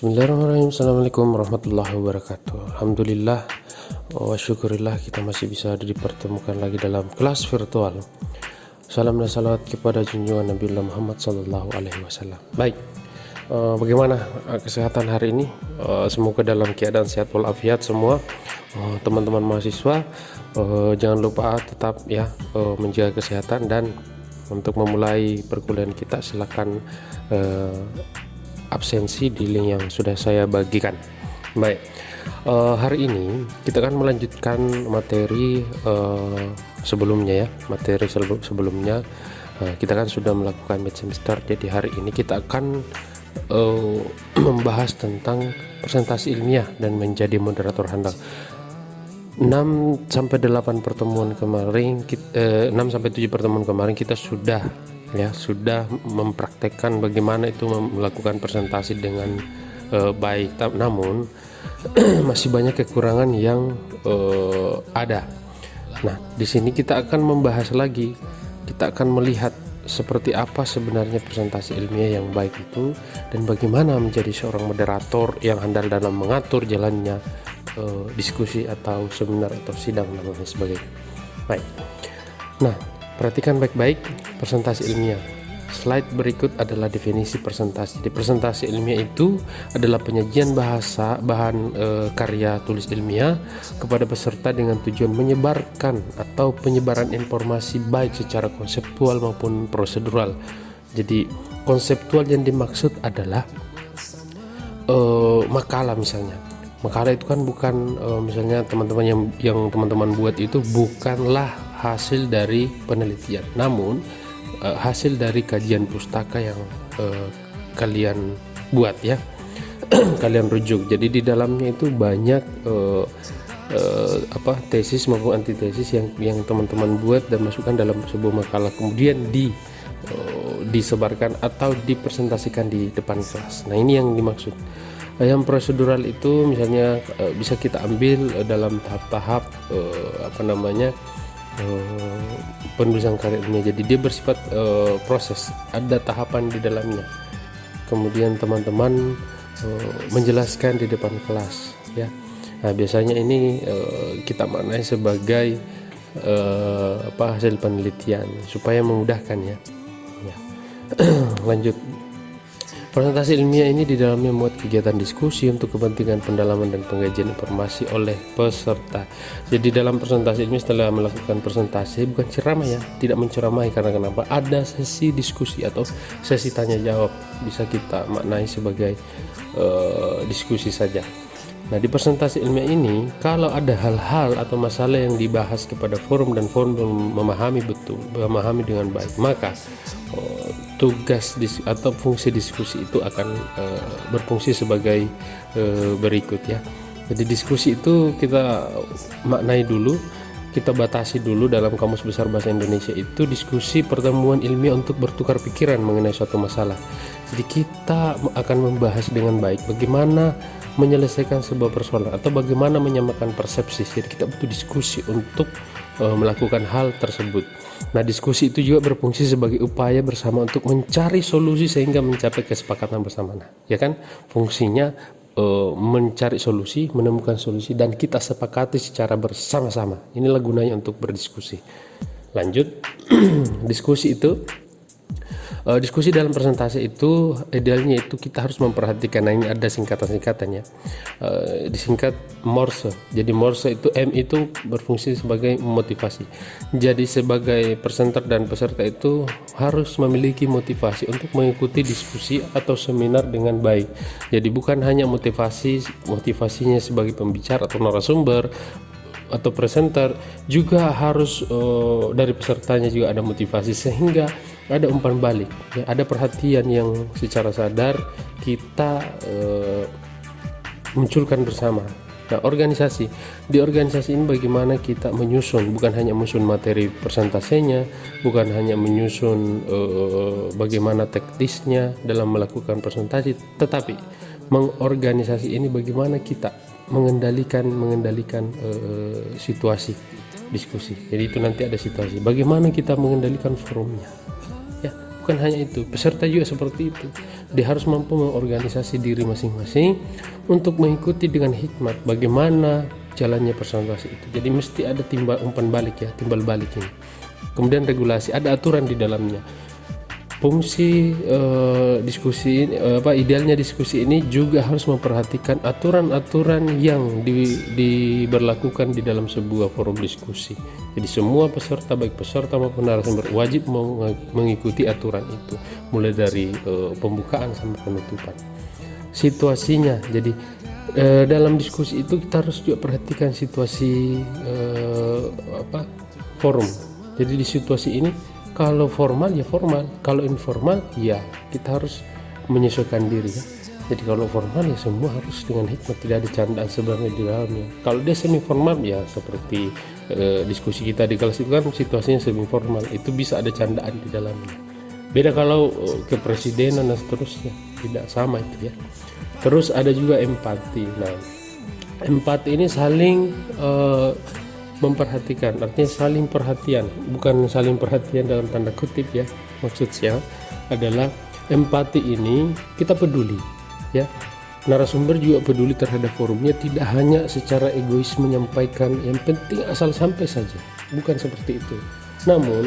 Bismillahirrahmanirrahim. Assalamualaikum warahmatullahi wabarakatuh. Alhamdulillah wa syukurillah kita masih bisa dipertemukan lagi dalam kelas virtual. Salam dan salawat kepada junjungan Nabi Muhammad Sallallahu Alaihi Wasallam. Baik, bagaimana kesehatan hari ini? Semoga dalam keadaan sehat walafiat semua. Teman-teman mahasiswa, jangan lupa tetap menjaga kesehatan, dan untuk memulai perkuliahan kita silakan absensi di link yang sudah saya bagikan. Baik, hari ini kita akan melanjutkan materi sebelumnya ya. Materi sebelumnya kita kan sudah melakukan mid semester, jadi hari ini kita akan membahas tentang presentasi ilmiah dan menjadi moderator handal. 6-8 pertemuan kemarin, 6-7 pertemuan kemarin kita sudah mempraktekkan bagaimana itu melakukan presentasi dengan baik. Namun masih banyak kekurangan yang ada. Nah, di sini kita akan membahas lagi. Kita akan melihat seperti apa sebenarnya presentasi ilmiah yang baik itu, dan bagaimana menjadi seorang moderator yang handal dalam mengatur jalannya diskusi atau seminar atau sidang dan lain sebagainya. Baik. Nah, perhatikan baik-baik presentasi ilmiah. Slide berikut adalah definisi presentasi. Di presentasi ilmiah itu adalah penyajian bahan karya tulis ilmiah kepada peserta dengan tujuan menyebarkan atau penyebaran informasi baik secara konseptual maupun prosedural. Jadi konseptual yang dimaksud adalah makalah misalnya. Makalah itu kan bukan misalnya teman-teman yang teman-teman buat itu bukanlah hasil dari penelitian, namun hasil dari kajian pustaka yang kalian buat ya, kalian rujuk. Jadi di dalamnya itu banyak tesis maupun antitesis yang teman-teman buat dan masukkan dalam sebuah makalah, kemudian disebarkan atau dipresentasikan di depan kelas. Nah, ini yang dimaksud. Yang prosedural itu misalnya bisa kita ambil dalam tahap-tahap penulisan karya ilmiah. Jadi dia bersifat proses, ada tahapan di dalamnya. Kemudian teman-teman menjelaskan di depan kelas ya. Nah, biasanya ini kita maknai sebagai hasil penelitian supaya memudahkan ya. Lanjut. Presentasi ilmiah ini di dalamnya memuat kegiatan diskusi untuk kepentingan pendalaman dan pengkajian informasi oleh peserta. Jadi dalam presentasi ilmiah, setelah melakukan presentasi, bukan ceramah ya, tidak menceramahi. Karena kenapa? Ada sesi diskusi atau sesi tanya jawab, bisa kita maknai sebagai diskusi saja. Nah, di presentasi ilmiah ini, kalau ada hal-hal atau masalah yang dibahas kepada forum dan forum belum memahami dengan baik, maka tugas atau fungsi diskusi itu akan berfungsi sebagai berikut ya. Jadi diskusi itu kita maknai dulu, kita batasi dulu dalam Kamus Besar Bahasa Indonesia itu diskusi pertemuan ilmiah untuk bertukar pikiran mengenai suatu masalah. Jadi kita akan membahas dengan baik bagaimana menyelesaikan sebuah persoalan atau bagaimana menyamakan persepsi. Jadi kita butuh diskusi untuk melakukan hal tersebut. Nah, diskusi itu juga berfungsi sebagai upaya bersama untuk mencari solusi sehingga mencapai kesepakatan bersama. Nah, ya kan, fungsinya mencari solusi, menemukan solusi, dan kita sepakati secara bersama-sama. Inilah gunanya untuk berdiskusi. Lanjut. Diskusi dalam presentasi itu idealnya itu kita harus memperhatikan. Nah, ini ada singkatan-singkatannya, disingkat Morse. Jadi Morse itu M itu berfungsi sebagai motivasi. Jadi sebagai presenter dan peserta itu harus memiliki motivasi untuk mengikuti diskusi atau seminar dengan baik. Jadi bukan hanya motivasinya sebagai pembicara atau narasumber atau presenter, juga harus dari pesertanya juga ada motivasi, sehingga ada umpan balik ya, ada perhatian yang secara sadar kita munculkan bersama. Nah, di organisasi ini bagaimana kita menyusun, bukan hanya menyusun materi presentasinya, bukan hanya menyusun bagaimana teknisnya dalam melakukan presentasi, tetapi mengorganisasi ini bagaimana kita mengendalikan situasi diskusi. Jadi itu nanti ada situasi, bagaimana kita mengendalikan forumnya ya, Bukan hanya itu, peserta juga seperti itu. Dia harus mampu mengorganisasi diri masing-masing untuk mengikuti dengan hikmat bagaimana jalannya presentasi itu. Jadi mesti ada umpan balik ya, timbal balik ini. Kemudian regulasi, ada aturan di dalamnya. Fungsi diskusi ini, idealnya diskusi ini juga harus memperhatikan aturan-aturan yang diberlakukan di dalam sebuah forum diskusi. Jadi semua peserta, baik peserta maupun narasumber, wajib mengikuti aturan itu, mulai dari pembukaan sampai penutupan. Situasinya, jadi dalam diskusi itu kita harus juga perhatikan situasi forum. Jadi di situasi ini, kalau formal ya formal, kalau informal ya kita harus menyesuaikan diri ya. Jadi kalau formal ya semua harus dengan hikmat, tidak ada candaan sebenarnya di dalamnya. Kalau dia semi formal ya seperti diskusi kita di kelas itu kan situasinya semi formal, itu bisa ada candaan di dalamnya. Beda kalau kepresidenan dan seterusnya, tidak sama itu ya. Terus ada juga empati. Nah, empati ini saling memperhatikan, artinya saling perhatian, bukan saling perhatian dalam tanda kutip ya. Maksudnya adalah empati ini kita peduli ya. Narasumber juga peduli terhadap forumnya, tidak hanya secara egois menyampaikan yang penting asal sampai saja, bukan seperti itu. Namun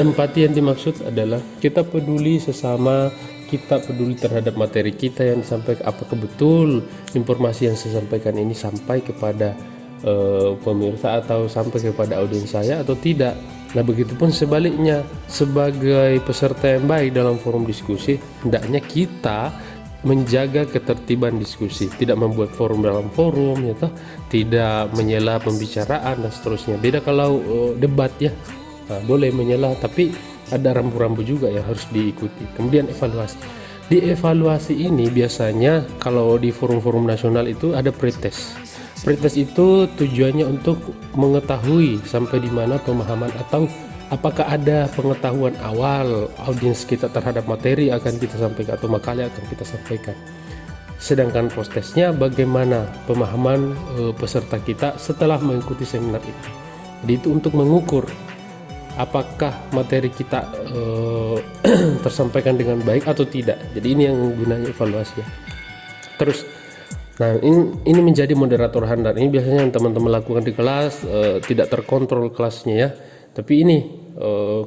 empati yang dimaksud adalah kita peduli sesama, kita peduli terhadap materi kita yang disampaikan, apakah betul informasi yang saya sampaikan ini sampai kepada pemirsa atau sampai kepada audiens saya atau tidak. Nah, begitupun sebaliknya, sebagai peserta yang baik dalam forum diskusi, hendaknya kita menjaga ketertiban diskusi, tidak membuat forum dalam forum ya toh, tidak menyela pembicaraan dan seterusnya. Beda kalau debat ya, nah, boleh menyela, tapi ada rambu-rambu juga yang harus diikuti. Kemudian evaluasi. Di evaluasi ini biasanya kalau di forum-forum nasional itu ada pretest. Pretest itu tujuannya untuk mengetahui sampai di mana pemahaman atau apakah ada pengetahuan awal audiens kita terhadap materi akan kita sampaikan atau makalah akan kita sampaikan. Sedangkan post testnya bagaimana pemahaman peserta kita setelah mengikuti seminar itu. Jadi itu untuk mengukur apakah materi kita tersampaikan dengan baik atau tidak. Jadi ini yang gunanya evaluasi ya. Terus, nah ini menjadi moderator handal. Ini biasanya yang teman-teman lakukan di kelas, tidak terkontrol kelasnya ya. Tapi ini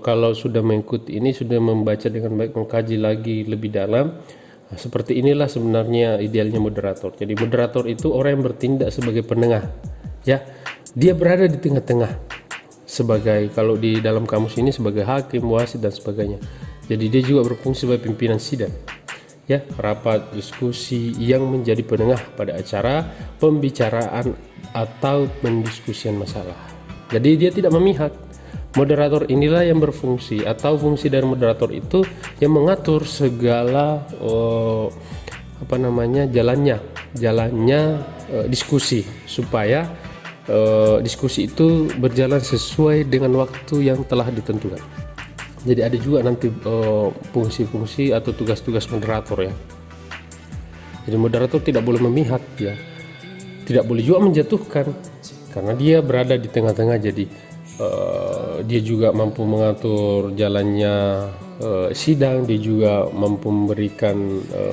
kalau sudah mengikuti ini, sudah membaca dengan baik, mengkaji lagi lebih dalam, nah, seperti inilah sebenarnya idealnya moderator. Jadi moderator itu orang yang bertindak sebagai penengah ya. Dia berada di tengah-tengah, sebagai, kalau di dalam kamus ini sebagai hakim, wasit dan sebagainya. Jadi dia juga berfungsi sebagai pimpinan sidang ya, rapat diskusi yang menjadi penengah pada acara pembicaraan atau pendiskusian masalah. Jadi dia tidak memihak. Moderator inilah yang berfungsi, atau fungsi dari moderator itu yang mengatur segala jalannya diskusi, supaya diskusi itu berjalan sesuai dengan waktu yang telah ditentukan. Jadi ada juga nanti fungsi-fungsi atau tugas-tugas moderator ya. Jadi moderator tidak boleh memihak ya, tidak boleh juga menjatuhkan, karena dia berada di tengah-tengah. Jadi dia juga mampu mengatur jalannya sidang, dia juga mampu memberikan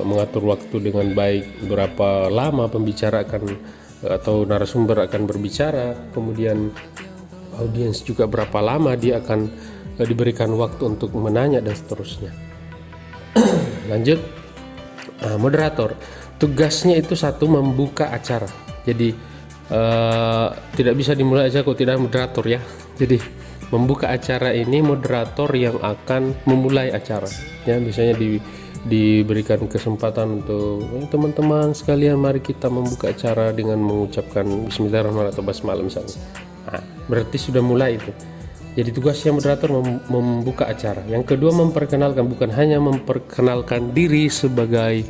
mengatur waktu dengan baik, berapa lama pembicara akan atau narasumber akan berbicara, kemudian audiens juga berapa lama dia akan diberikan waktu untuk menanya dan seterusnya. Lanjut, moderator tugasnya itu satu, membuka acara. Jadi tidak bisa dimulai aja kalau tidak ada moderator ya. Jadi membuka acara ini moderator yang akan memulai acara ya. Biasanya diberikan kesempatan untuk teman-teman sekalian, mari kita membuka acara dengan mengucapkan bismillahirrahmanirrahim atau basmalah misalnya. Nah, berarti sudah mulai itu. Jadi tugasnya moderator membuka acara. Yang kedua, memperkenalkan, bukan hanya memperkenalkan diri sebagai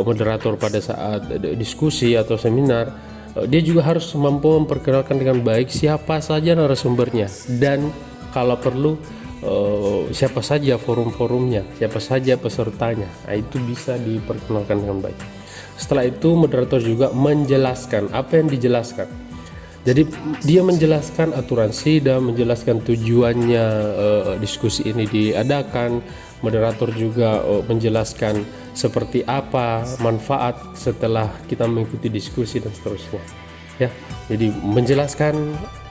moderator pada saat diskusi atau seminar, dia juga harus mampu memperkenalkan dengan baik siapa saja narasumbernya, dan kalau perlu siapa saja forum-forumnya, siapa saja pesertanya. Nah, itu bisa diperkenalkan dengan baik. Setelah itu moderator juga menjelaskan apa yang dijelaskan. Jadi dia menjelaskan aturan sidang, menjelaskan tujuannya diskusi ini diadakan. Moderator juga menjelaskan seperti apa manfaat setelah kita mengikuti diskusi dan seterusnya. Ya, jadi menjelaskan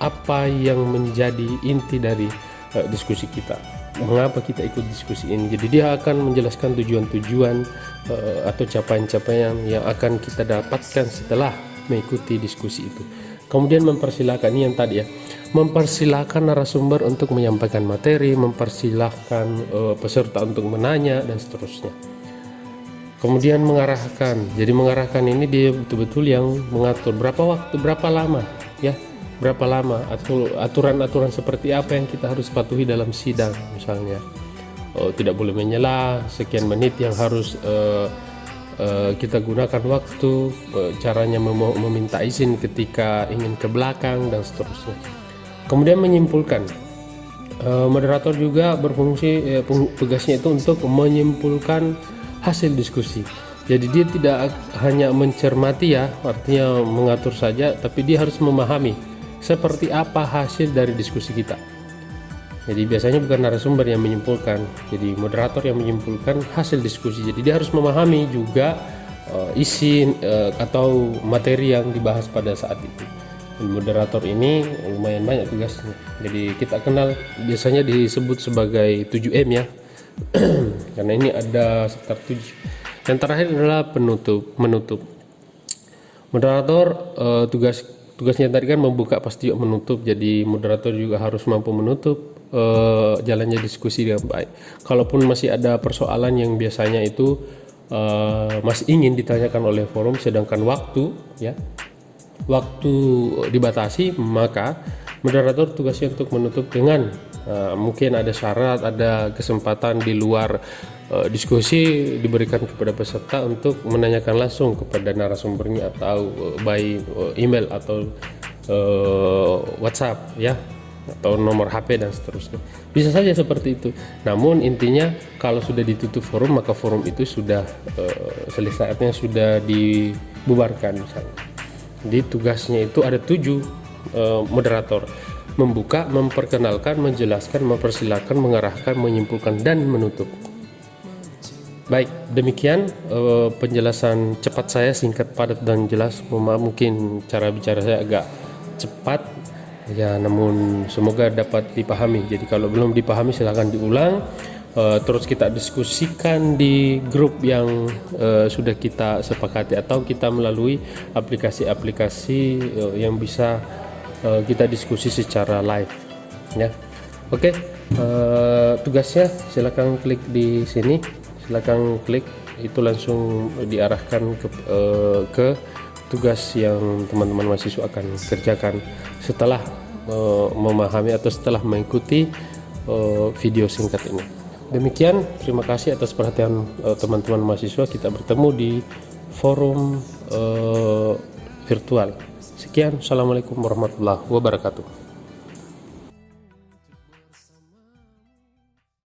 apa yang menjadi inti dari diskusi kita. Mengapa kita ikut diskusi ini? Jadi dia akan menjelaskan tujuan-tujuan atau capaian-capaian yang akan kita dapatkan setelah mengikuti diskusi itu. Kemudian mempersilahkan, ini yang tadi ya, mempersilahkan narasumber untuk menyampaikan materi, mempersilahkan peserta untuk menanya dan seterusnya. Kemudian mengarahkan, jadi mengarahkan ini dia betul-betul yang mengatur berapa waktu, berapa lama ya, berapa lama, atau aturan-aturan seperti apa yang kita harus patuhi dalam sidang misalnya. Tidak boleh menyela, sekian menit yang harus kita gunakan waktu, caranya meminta izin ketika ingin ke belakang dan seterusnya. Kemudian menyimpulkan, moderator juga berfungsi, tugasnya itu untuk menyimpulkan hasil diskusi. Jadi dia tidak hanya mencermati ya, artinya mengatur saja, tapi dia harus memahami seperti apa hasil dari diskusi kita. Jadi biasanya bukan narasumber yang menyimpulkan, jadi moderator yang menyimpulkan hasil diskusi. Jadi dia harus memahami juga isi atau materi yang dibahas pada saat itu. Dan moderator ini lumayan banyak tugasnya. Jadi kita kenal biasanya disebut sebagai 7M ya. Karena ini ada sekitar 7. Yang terakhir adalah menutup. Moderator tugasnya tadi kan membuka, pasti menutup. Jadi moderator juga harus mampu menutup jalannya diskusi dengan baik. Kalaupun masih ada persoalan yang biasanya itu masih ingin ditanyakan oleh forum, sedangkan waktu dibatasi, maka moderator tugasnya untuk menutup dengan mungkin ada syarat, ada kesempatan di luar diskusi diberikan kepada peserta untuk menanyakan langsung kepada narasumbernya, atau by email atau WhatsApp ya, atau nomor HP dan seterusnya. Bisa saja seperti itu. Namun intinya kalau sudah ditutup forum, maka forum itu sudah selesai, artinya sudah dibubarkan misalnya. Jadi tugasnya itu ada 7 moderator: membuka, memperkenalkan, menjelaskan, mempersilahkan, mengarahkan, menyimpulkan, dan menutup. Baik, demikian penjelasan cepat saya, singkat, padat, dan jelas. Mungkin cara bicara saya agak cepat ya, namun semoga dapat dipahami. Jadi kalau belum dipahami silahkan diulang, terus kita diskusikan di grup yang sudah kita sepakati, atau kita melalui aplikasi-aplikasi yang bisa kita diskusi secara live ya. Oke, tugasnya silakan klik di sini, silakan klik, itu langsung diarahkan ke tugas yang teman-teman mahasiswa akan kerjakan setelah memahami atau setelah mengikuti video singkat ini. Demikian, terima kasih atas perhatian teman-teman mahasiswa. Kita bertemu di forum virtual. Sekian, assalamualaikum warahmatullahi wabarakatuh.